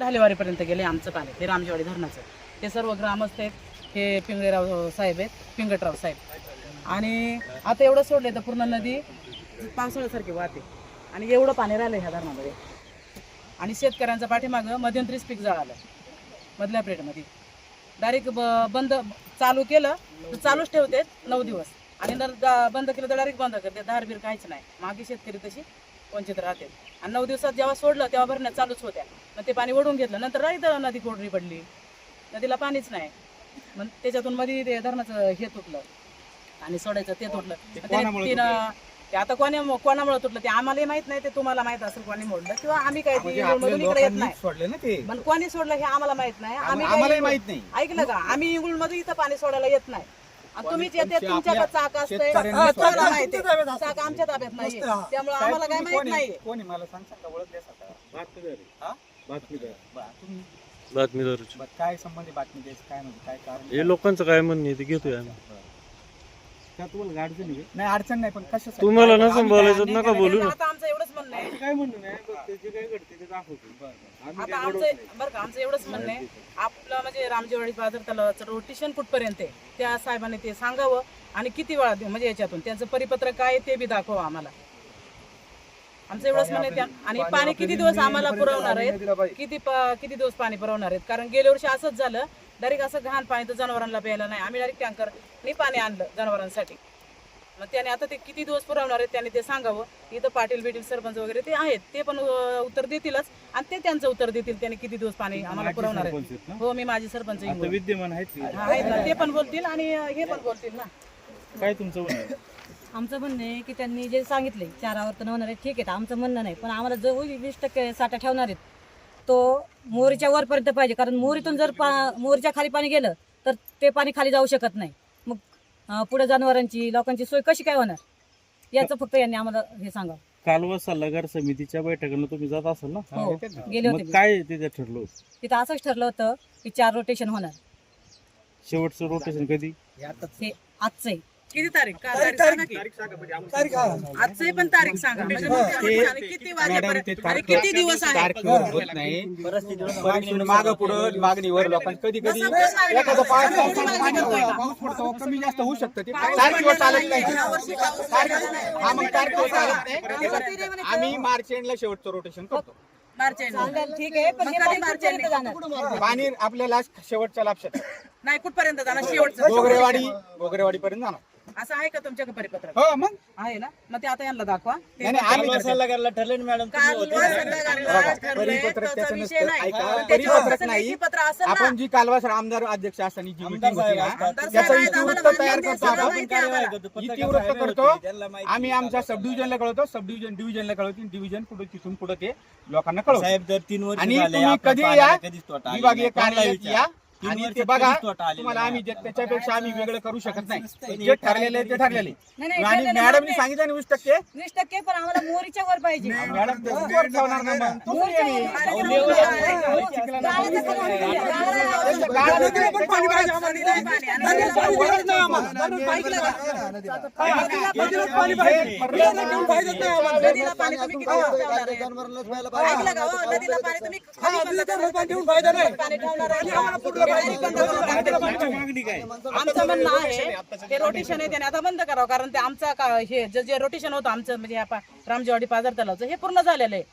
ढालेवारीपर्यंत गेले आमचं पाणी, हे रामजेवाडी धरणाचं. हे सर्व ग्रामस्थ आहेत, हे पिंगळेराव साहेब आहेत, पिंगटराव साहेब. आणि आता एवढं सोडले तर पूर्ण नदी पावसाळ्यासारखी वाहते आणि एवढं पाणी राहिलं ह्या धरणामध्ये. आणि शेतकऱ्यांचं पाठीमागं मध्यंतरीच पीक जळालं मधल्या प्लेटमध्ये. डायरेक्ट बंद चालू केलं तर चालूच ठेवते 9 दिवस आणि बंद केलं तर डायरेक्ट बंद करते. धारबीर काहीच नाही. मागे शेतकरी तशी वंचित राहते. आणि 9 दिवसात जेव्हा सोडलं तेव्हा भरण्या चालूच होत्या. मग ते पाणी ओढून घेतलं, नंतर राहित नदी कोरडी पडली, नदीला पाणीच नाही. मग त्याच्यातून मध्ये ते धरणाचं हे तुटलं आणि सोडायचं ते तुटलं. ते आता कोणामुळे तुटलं ते आम्हालाही माहित नाही. ते तुम्हाला माहित असेल कोणी मोडलं किंवा आम्ही काय इकडे येत नाही. पण कोणी सोडलं हे आम्हाला माहित नाही. आम्ही माहित नाही. ऐकलं का, आम्ही इंगुळ मध्ये इथं पाणी सोडायला येत नाही. तुम्हीच येते, तुमच्याकडे चाक असते, चाक आमच्या ताब्यात नाही, त्यामुळे आम्हाला काय माहित नाही. कोणी मला सांगता बातमीदार काय संबंधी बातमी द्यायची, काय म्हणजे काय कारण, हे लोकांचं काय म्हणणं आहे ते घेतोय आम्ही. तुम्हाला अडचण नाही, अडचण नाही, पण कशासाठी तुम्हाला नसं बोलायचं नका बोलू ना. आता आमचं एवढंच म्हणणं आहे, काय म्हणणं नाही, जे काय घडते ते दाखवतो. आता आमचं बरं का, आमचं एवढंच म्हणणं आहे, आपलं म्हणजे रामजेवाडी बाजार तलावाचं रोटेशन कुठपर्यंत आहे त्या साहेबांनी ते सांगावं. आणि किती वेळा म्हणजे याच्यातून त्यांचं परिपत्र काय ते बी दाखवा आम्हाला. आमचं एवढंच म्हणणं आहे. आणि पाणी किती दिवस आम्हाला पुरवणार आहेत, किती दिवस पाणी पुरवणार आहेत. कारण गेल्या वर्षी असंच झालं, डायरेक्ट असं घाण पाणी तर जनावरांना प्यायला नाही. आम्ही डायरेक्ट टँकरनी पाणी आणलं जनावरांसाठी. मग त्याने आता ते किती दिवस पुरवणार आहेत त्यांनी ते सांगावं. इथं पाटील बिटील सरपंच वगैरे ते आहेत, ते पण उत्तर देतीलच आणि ते त्यांचं उत्तर देतील त्याने किती दिवस पाणी आम्हाला पुरवणार आहे. हो, मी माझी सरपंच विद्यमान आहेत ना, ते पण बोलतील आणि हे पण बोलतील ना. काय तुमचं म्हणणं? आमचं म्हणणं आहे की त्यांनी जे सांगितले 4 आवर्तन होणार आहे, ठीक आहे, आमचं म्हणणं नाही. पण आम्हाला जो 20% साठा ठेवणार आहेत तो मोरीच्या वरपर्यंत पाहिजे. कारण मोरीतून जर मोरीच्या खाली पाणी गेलं तर ते पाणी खाली जाऊ शकत नाही. मग पुढे जनावरांची लोकांची सोय कशी काय होणार, याचं फक्त यांनी आम्हाला हे सांगावं. कालवा सल्लागार समितीच्या बैठकीला तुम्ही जात असाल ना, हो, गेले होते. काय तिथे ठरलं होतं? तिथं असंच ठरलं होतं की 4 रोटेशन होणार. शेवटचं रोटेशन कधी? हे आजचं आहे. किती तारीख सांगा की. आजची पण तारीख सांगा, म्हणजे आणि किती वाजेपर्यंत आणि किती दिवस आहे. होत नाही, मागं पुढं मागणीवर लोकांची कधी कधी एखादा पाऊस पडतो, कमी जास्त होऊ शकतं. ते तारखेवर चालत नाही. हा, मग तारखेवर चालत नाही. आम्ही मार्च एंडला शेवटचं रोटेशन करतो. मार्च एंड ठीक आहे, पण हे पाणी कुठपर्यंत जाणार? पाणी आपल्याला शेवटच्या लाभशात नाही, कुठपर्यंत जाणार शेवटचं? गोगरेवाडी पर्यंत जाणार. असं आहे का तुमच्याकडे परिपत्र? हो, मग आहे ना, मग ते आता यांना दाखवा. नाही, आम्ही सल्लागारला ठरलं मॅडम. परिपत्रक नाही. आपण जी कालवास आमदार अध्यक्ष असताना जी मीटिंग होती ना, त्याचा इतिवृत्त तयार करतो. आपण इतिवृत्त करतो. आम्ही आमच्या सब डिव्हिजनला कळवतो, सब डिव्हिजनला कळवतो, डिव्हिजन पुढे तिथून पुढे ते लोकांना कळवतो. साहेब, जर 3 वर्ष आणि झाले, तुम्ही आपण कधी पाण्याला या कधीच तोटा विभागीय आलेला नाही. कार्यालयात या आणि ते बघा. तुम्हाला आम्ही त्याच्यापेक्षा आम्ही वेगळं करू शकत नाही. जे ठरलेलं आहे ते ठरलेले. नाही, आणि मॅडमनी सांगितलं ना 20%. 20% पण आम्हाला मोरीच्या वर पाहिजे. मॅडम ते वर ठेवणार नाही. मग तुम्ही ये. आमचं म्हणणं आहे हे रोटेशन आहे त्याने आता बंद करावं. कारण ते आमचं हे जे रोटेशन होतं आमचं म्हणजे रामजेवाडी बाजार तलावचं हे पूर्ण झालेलं आहे.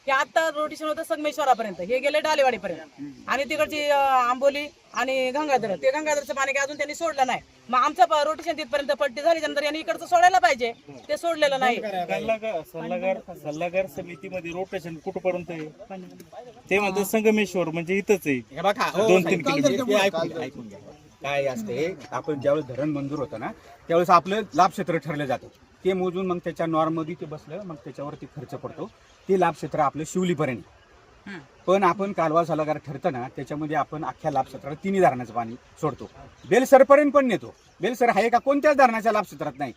हे आता रोटेशन होतं संगमेश्वरापर्यंत, हे गेले ढालेवाडीपर्यंत आणि तिकडची आंबोली आणि गंगाधर, ते गंगाधरचं पाणी काय अजून त्यांनी सोडलं नाही. मग आमचं रोटेशन तिथपर्यंत पट्टी झाली नंतर यांनी इकडचं सोडायला पाहिजे, ते सोडलेलं नाही. सल्लागार समितीमध्ये रोटेशन कुठपर्यंत आहे? ते म्हणतात संगमेश्वर म्हणजे इथंच आहे. हे बघा, 2-3 किलोमीटर. ऐकून घ्या. काय असते, आपण ज्यावेळेस धरण मंजूर होतं ना त्यावेळेस आपलं लाभक्षेत्र ठरलं जातं. ते मोजून मग त्याच्या नॉर्ममध्ये ते बसलं, मग त्याच्यावरती खर्च पडतो. ते लाभक्षेत्र आपलं शिवलीपर्यंत. पण आपण कालवा सल्लागार ठरतं ना त्याच्यामध्ये आपण अख्ख्या लाभक्षेत्रात 3 धरणाचं पाणी सोडतो. बेलसरपर्यंत पण नेतो. बेलसर आहे का कोणत्याच धरणाच्या लाभक्षेत्रात नाही.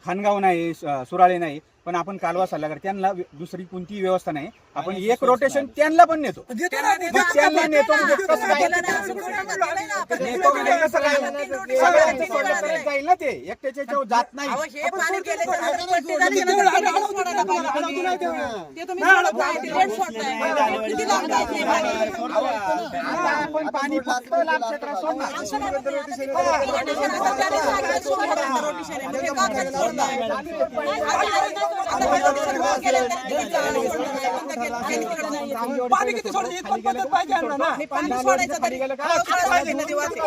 खानगाव नाही, सुराळे नाही. पण आपण कालवा सल्लागार त्यांना दुसरी कोणतीही व्यवस्था नाही. आपण एक रोटेशन त्यांना पण नेतो. मग त्यांना नेतो म्हणजे कसं काय? नेतो म्हणजे कसं काय? सगळ्यांचं सोडलं तरच जाईल ना ते, एकट्याच्या याच्यावर जात नाही. आता आपण पाणी फक्त लाभ क्षेत्रात सोडणार. पाणी किती सोडायचं ही पण पद्धत पाहिजे यांना ना. पाणी सोडायचं तरी नदी वाहते.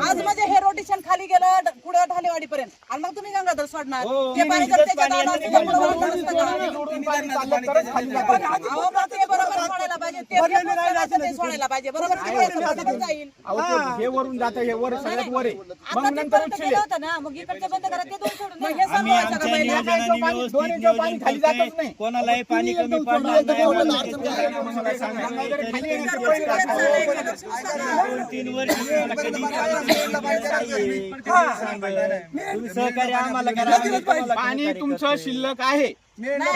आज म्हणजे हे रोटेशन खाली गेलं पुढे ढालेवाडी पर्यंत आणि मग तुम्ही गंगाधर सोडणार ते पाणी जर त्याच्यात आलं असतं तर पुढं वाहून नसतं का? अहो, मग ते बरोबर सोडायला पाहिजे ते ते सोडायला पाहिजे बरोबर जाईल. हे वरून जातं, हे वर सगळ्यात वर आहे. मग आता नंतर तिथपर्यंत गेलं होतं ना, मग इकडचं बंद करा, ते दोन सोडून द्या. मग हे सर्व व्हायचं का पहिले? दोन्ही जो पाणी खाली जातच नाही. कोणालाही पाणी कमी पडणार नाही. 2-3 वर्ष कधी तुम्ही सहकार्य आम्हाला करा. पाणी तुमचं शिल्लक आहे. नाही,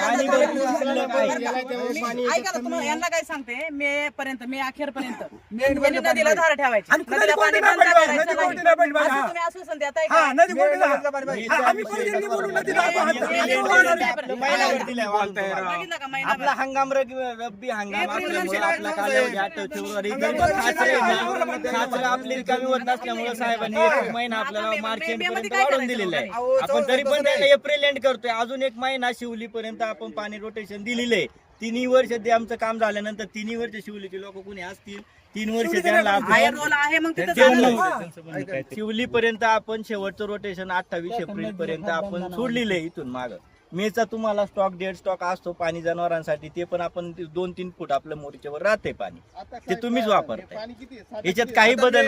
ऐका ना, तुम्हाला यांना काय सांगते, मे अखेरपर्यंत यांनी नदीला धार ठेवायची. नदीला पाणी बंद करायचं नाही. असं तुम्ही आश्वासन देताय का? बघितलं का महिना? आपला हंगाम रब्बी हंगाम असल्यामुळे आपला कालावधी 8 फेब्रुवारी खाचरं आपली रिकामी होत नसल्यामुळे साहेबांनी 1 महिना आपल्याला मार्च एंड पर्यंत वाढवून दिलेला आहे. आपण तरी पण त्याला एप्रिल एंड करतोय. अजून 1 महिना शिवली पर्यंत आपण पाणी रोटेशन दिलेलं आहे. 3 वर्ष ते आमचं काम झाल्यानंतर 3 वर्ष शिवलीचे लोक कोणी असतील 3 वर्ष त्यांना बाहेर रोल आहे मग तिथं चालू. शिवली पर्यंत आपण शेवटचं रोटेशन 28 एप्रिल पर्यंत आपण सोडलेलं आहे. इथून माग मेचा तुम्हाला स्टॉक 1.5 स्टॉक असतो पाणी जनावरांसाठी, ते पण आपण 2-3 फूट आपल्या मोर्चावर राहते पाणी, ते तुम्हीच वापरताय. याच्यात काही बदल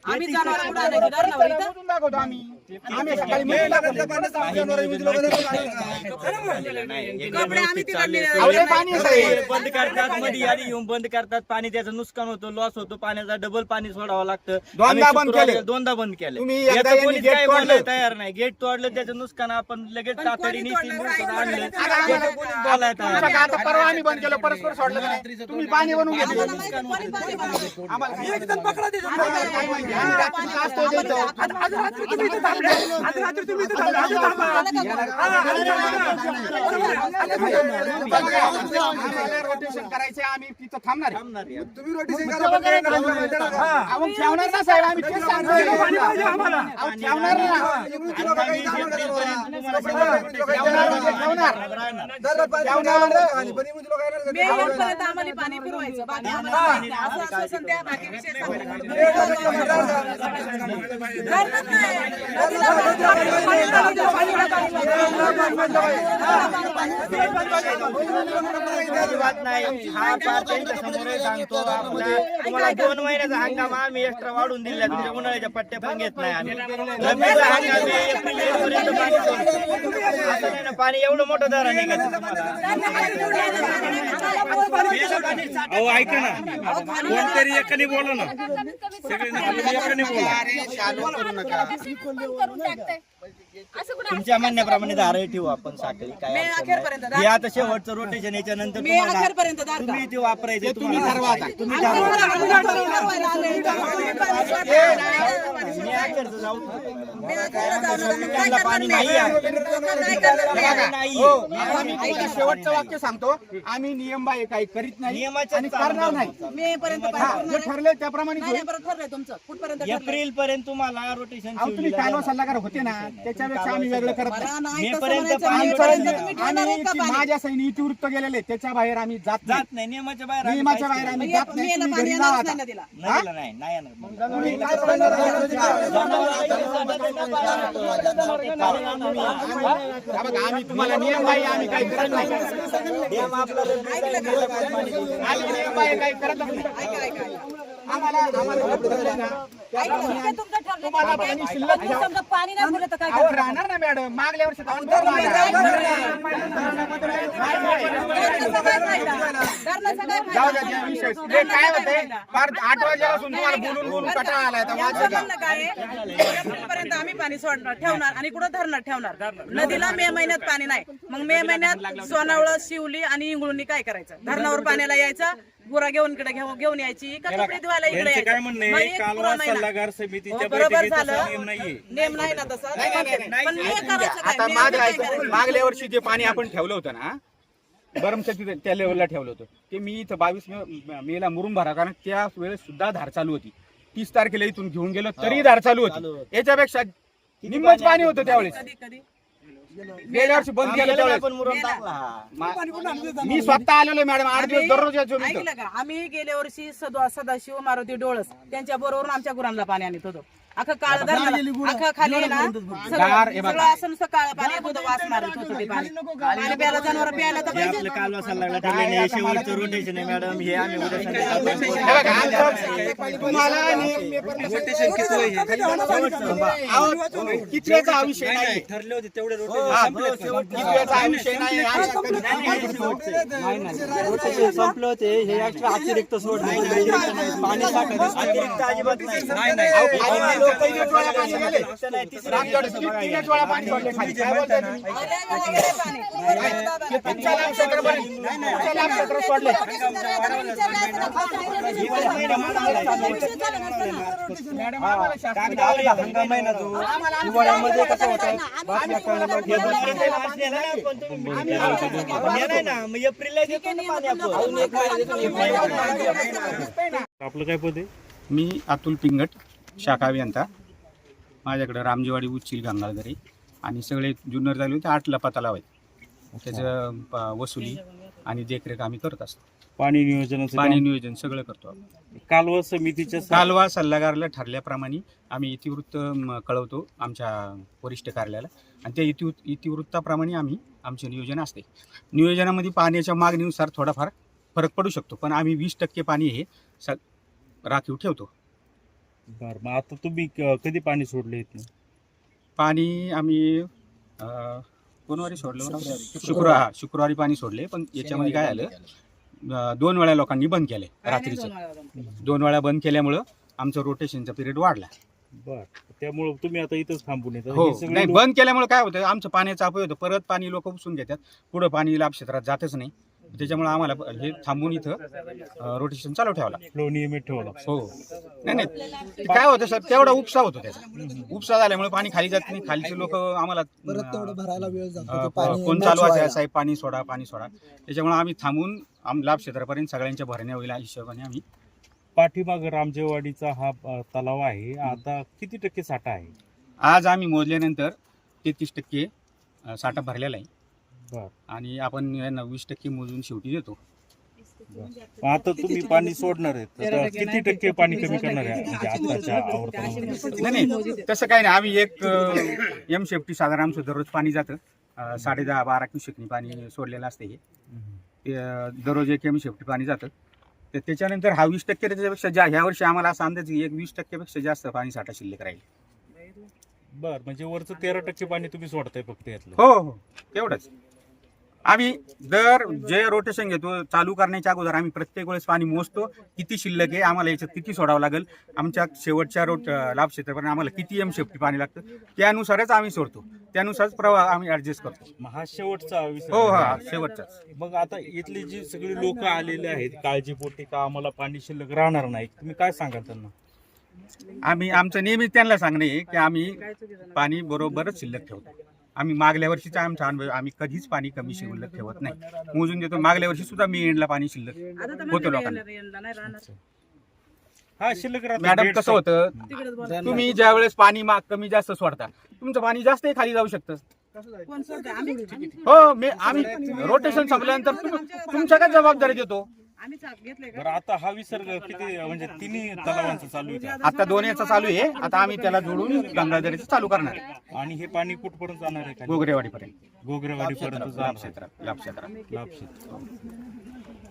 आम्ही जाणार कुठं नाही, धरणावर इथं. दाखवतो आम्ही सकाळी मध्ये दाखवतो. कपडे आम्ही तिकडले आवळे पाणी आहे साहेब. बंद करतात, मध्ये आधी येऊन बंद करतात, पाणी त्याचं नुकसान होतं, लॉस होतो, पाण्याचा डबल पाणी सोडावं लागतं. दोनदा बंद केलं. दोनदा बंद केलं. तुम्ही याचं एकदा यांनी कोणीच गेट काय तोडलं. बोलायला तयार नाही. गेट तोडलं त्याचं नुकसान आपण लगेच तातडीने 3 दिवसात आणलं. त्याचं कोणीच बोलायला तयार नाही. आता परवा आम्ही बंद केलं, परस्पर सोडलं नाही. तुम्ही पाणी बनवून घेतलं. आम्हाला एक जण पकडा ते जण. आम्ही रात्री तास तो देतो. आज रात्री तुम्ही इथे थांबले. आज रात्री तुम्ही इथे थांबले. आज थांबा. आम्हाला रोटेशन करायचे, आम्ही तिथं थांबणार आहे. तुम्ही रोटेशन करा, पण काय नाही. आपण ठेवणार ना साहेब, आम्ही तेच सांगतोय. पाणी पाहिजे आम्हाला. आपण ठेवणार ना. ठेवणार म्हणजे ठेवणार. मे एंडपर्यंत आम्हाला पाणी पुरवायचं. बाकी आम्हाला पाणी नाही. असं आश्वासन द्या. बाकी विषय अजिबात नाही. हा पार त्यांच्या समोर सांगतो. तुम्हाला 2 महिन्याचा हंगाम आम्ही एक्स्ट्रा वाढून दिला. तुमच्या उन्हाळ्याच्या पट्ट्या पण घेत नाही आम्ही. रब्बीचा हंगाम आहे, एप्रिल एंडपर्यंत पाणी सोडतो. असं नाही ना, पाणी एवढं मोठं दर आहे का तुम्हाला? अहो ऐका ना, कोणतरी एकाने बोला ना, सगळ्यांनी एकाने बोला. तुमच्या म्हणण्याप्रमाणे धाराही ठेवू आपण साखळी, काय मे अडचण अखेरपर्यंत नाही. हे आता शेवटचं रोटेशन याच्यानंतर मे तुम्हाला अखेरपर्यंत दार का? तुम्ही ते वापरायचे, तुम्ही ठरवा आता. तुम्ही ठरवा. मी अखेरचं जाऊ त्यांना पाणी नाही आहे. नाही. आम्ही शेवटचं वाक्य सांगतो, आम्ही नियमबाह्य काही करीत नाही नियमाच्या आणि करणार नाही. मे पर्यंत जे ठरले त्याप्रमाणे नाही होईल. परत ठरलंय तुमचं कुठपर्यंत ठरलंय? एप्रिल पर्यंत तुम्हाला रोटेशन अहो, तुम्ही कालवा सल्लागार होते ना, त्याच्यापेक्षा आम्ही वेगळं करत नाही. मला नाही मे तसं पर्यंत म्हणायचं. पाणी मे पर्यंत पर्यंत तुम्ही ठेवणार आहेत का पाणी? माझ्या सैनी इतिवृत्त गेलेले त्याच्या बाहेर आम्ही जात नाही. जात नाही, नियमाच्या बाहेर आम्ही नियमाच्या काहीच बाहेर करत आम्ही जात नाही. मेला तुम्ही पाणी घरी जावा येणारच आता. नाही नदीला. नाही. नाही येणार. तुम्ही काय करणार? हा बघा, आम्ही तुम्हाला नियमबाह्य आम्ही काही करत नाही. आम्ही नियमबाह्य काही करत नाही. ऐका ऐका ऐका. आम्हाला समजा पाणी नाही पुरलं तर काय अहो, राहणार ना मॅडम मागल्या वर्षी तर आम्ही जाऊ द्या त्या विषय. ते काय होतंय फार 8 वाजल्यापासून तुम्हाला बोलून कंटाळा आलाय आता वाद यांचं का? म्हणणं काय आहे, एप्रिलपर्यंत आम्ही पाणी सोडणार ठेवणार आणि कुठं धरणार ठेवणार. नदीला मे महिन्यात पाणी नाही, मग मे महिन्यात सोनावळं, शिवली आणि इंगळूनी काय करायचं? धरणावर पाण्याला यायचं, गुरा घेऊन इकडे घेऊन यायची का कपडे धुवायला इकडे त्यांचे काय यायचं? म्हणणे मग एक कालवा पुरा महिना. सल्लागार समितीच्या हो, बरोबर बैठकीत झालं. तसा नियम नाहीये. नेम नाही ना तसा, पण मे करायचं आता काय? मे मध्ये काय करायचं? मागल्या वर्षी जे पाणी आपण ठेवलं होतं ना बरमच्या तिथे त्या लेवलला ठेवलं होतं ते मी इथं 22 मेला मुरुम भरा, कारण त्या वेळेस सुद्धा धार चालू होती. 30 तारखेला इथून घेऊन गेलो तरी धार चालू होती. याच्यापेक्षा निम्मच पाणी होतं त्यावेळेस. कधी कधी गेल्या वर्षी बंद केलं त्यावेळेस पण मुरुम टाकला. मी स्वतः आलेलो मॅडम 8 दिवस दररोज यायचो मी इथं. ऐकलं का? आम्ही गेल्या वर्षी सदाशिव मारुती डोळस त्यांच्या बरोबर आमच्या गुरांना पाणी आणत होतो. अख्खं काळ अख्खं खाली आहे ना सगळं असं नुसतं काळं पाणी येत होतं, वास मारत होतं ते पाणी. पाणी प्यायला जनावर प्यायला तर हे पाहिजे. आपलं कालवा सल्लागार ठरलेलं आहे. शेवटचं रोटेशन आहे मॅडम. हे आम्ही उद्या संध्याकाळी हे बघा, आमचं तुम्हाला कितव्याचा हा विषय नाही. ठरले होते तेवढे हा, कितव्याचा हा विषय नाही. रोटेशन संपलं होते. हे एक्स्ट्रा अतिरिक्त सोडले पाणी अतिरिक्त अजिबात नाही. तीनच वेळा पाणी गेले. तीनच वेळा पाणी सोडले खाली. काय बोलताय तुम्ही? तुमच्या लाभ क्षेत्रापर्यंत. तुमच्या लाभ क्षेत्र सोडले. मॅडम आम्हाला शासनाने हंगाम आहे ना जो हिवाळ्यामध्ये कसं होतं एप्रिलला देतो ना पाणी आपण. आपलं काय पद आहे? मी अतुल पिंगट, शाखा अभियंता. माझ्याकडे रामजीवाडी, उच्चिल, गंगाळदरी आणि सगळे जुन्नर झाले होते 8 लपा तलाव आहेत. त्याचं वसुली आणि देखरेख आम्ही करत असतो. पाणी नियोजनाचं पाणी काम? नियोजन सगळं करतो आपण. कालवा समितीच्या कालवा सल्लागाराला ठरल्याप्रमाणे आम्ही इतिवृत्त कळवतो आमच्या वरिष्ठ कार्यालयाला आणि त्या इतिवृत्ताप्रमाणे आम्ही आमचे नियोजन असते. नियोजनामध्ये पाण्याच्या मागणीनुसार थोडाफार फरक पडू शकतो, पण आम्ही 20% पाणी हे राखीव ठेवतो. बरं, मग आता तुम्ही कधी पाणी सोडले इथनं? पाणी आम्ही कोणवारी सोडलं? शुक्रवारी पाणी सोडले, पण याच्यामध्ये काय आलं 2 वेळा लोकांनी बंद केले रात्रीचं. 2 वेळा बंद केल्यामुळं आमचं रोटेशनचा पिरियड वाढला. बरं, त्यामुळं तुम्ही आता इथंच थांबून येतात. हो, हे सगळे नाही लोक- बंद केल्यामुळे काय होतं आमचं पाण्याचा अपव्यय होतं. परत पाणी लोक उपसून घेतात, पुढं पाणी लाभ क्षेत्रात जातच नाही. त्याच्यामुळे आम्हाला हे थांबून इथं रोटेशन चालू ठेवला. फ्लो नियमित ठेवला. हो, नाही ते काय होतं सर, तेवढा उपसा होतो त्याचा. उपसा झाल्यामुळे पाणी खाली जात नाही. खालचे लोक आम्हाला कोण चालू आहे साहेब पाणी सोडा पाणी सोडा. त्याच्यामुळे आम्ही थांबून लाभ क्षेत्रापर्यंत सगळ्यांच्या भरण्या होईल हिशोबाने आम्ही. पाठीमाग रामजेवाडीचा हा तलाव आहे, आता किती टक्के साठा आहे? आज आम्ही मोजल्यानंतर 33% साठा भरलेला आहे बरं, आणि आपण यांना 20% मोजून शेवटी देतो. मग आता तुम्ही पाणी सोडणार आहेत, तर किती टक्के पाणी कमी करणार आहे म्हणजे आताच्या आवर्तनामध्ये? नाही तसं काही नाही. आम्ही एक एम सेफ्टी साधारण आमचं दररोज पाणी जातं 10.5-12 क्युसेकनी पाणी सोडलेलं असते. हे ते दररोज एक एम सेफ्टी पाणी जातं. तर त्याच्यानंतर हा 20% त्याच्यापेक्षा ह्या वर्षी आम्हाला असा अंदाज 20% पेक्षा जास्त पाणी साठा शिल्लक राहील. बरं, म्हणजे वरचं 13% पाणी तुम्ही सोडताय फक्त यातलं? हो, तेवढंच. आम्ही जे रोटेशन घेतो चालू करण्याच्या अगोदर आम्ही प्रत्येक वेळेस पाणी मोजतो, किती शिल्लक आहे, आम्हाला याच्यात किती सोडावं लागेल, आमच्या शेवटच्या लाभ क्षेत्रापर्यंत आम्हाला किती एम सेफ्टी पाणी लागतं त्यानुसारच आम्ही सोडतो. त्यानुसारच प्रवाह आम्ही ऍडजस्ट करतो. मग हा शेवटचा विषय. हो, हा शेवटचाच. मग आता इथली जी सगळी लोक आलेले आहेत काळजीपोटी का आम्हाला पाणी शिल्लक राहणार नाही, तुम्ही काय सांगाल त्यांना? आमचं नेहमी त्यांना सांगणं आहे की आम्ही पाणी बरोबरच शिल्लक ठेवतो. आम्ही मागल्या वर्षीचा आमचा अनुभव, आम्ही कधीच पाणी कमी शिल्लक ठेवत नाही, मोजून देतो. मागल्या वर्षी सुद्धा मी एंडला पाणी शिल्लक होतं लोकांना. हा शिल्लक राहतं. मॅडम कसं होतं, तुम्ही ज्या वेळेस पाणी कमी जास्त सोडता तुमचं पाणी जास्तही खाली जाऊ शकतं. हो, आम्ही रोटेशन संपल्यानंतर तुमच्या काय जबाबदारी देतो. बरं, आता हा विसर्ग किती म्हणजे तिन्ही तलावांचा चालू आहे का? आता 2 याचा चालू आहे. आता आम्ही त्याला जोडून गंगाधरीचं चालू करणार आहे. आणि हे पाणी कुठपर्यंत जाणार आहे? गोगरेवाडीपर्यंत. गोगरेवाडीपर्यंत लाभ जाणार क्षेत्रात. लाभ क्षेत्र.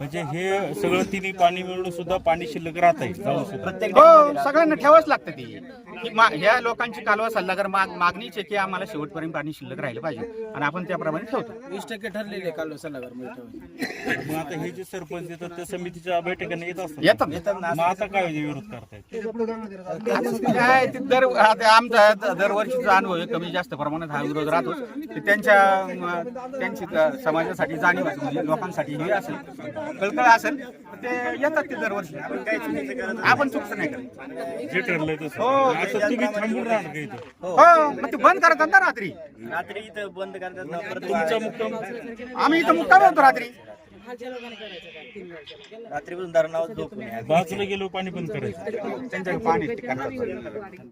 म्हणजे हे सगळं तिन्ही पाणी मिळून सुद्धा पाणी शिल्लक राहत आहे जाऊन सुद्धा. हो, सगळ्यांना ठेवाच लागतं ती की ह्या लोकांची कालवा सल्लागार मागणीच आहे की आम्हाला शेवटपर्यंत पाणी शिल्लक राहिलं पाहिजे आणि आपण त्याप्रमाणे ठेवतो. 20% ठरलेले काल सल्लागार मग आता हे जे सरपंच येतात त्या समितीच्या बैठकांना येत येतात. मग आता काय विरोध करतायत? काय ते आता आमचा दरवर्षीचा अनुभव आहे, कमी जास्त प्रमाणात हा विरोध राहतो. ते त्यांची समाजासाठी जाणीव असेल, म्हणजे लोकांसाठी हे असेल, कळकळ असेल तर ते येतात ते दरवर्षी. आपण चुकतं नाही करत. जे ठरलंय तसं. हो. आता तुम्ही थांबून राहणार का इथं? हो, मग ते बंद करतात ना रात्री. रात्री इथं बंद करतात ना, परत तुमचा मुक्काम आम्ही इथं मुक्काम होतो रात्री. रात्रीपासून धरणावर झोप नाही. बाजूला गेलो पाणी बंद करायचं. त्यांच्याकडे पाणी ते करतात.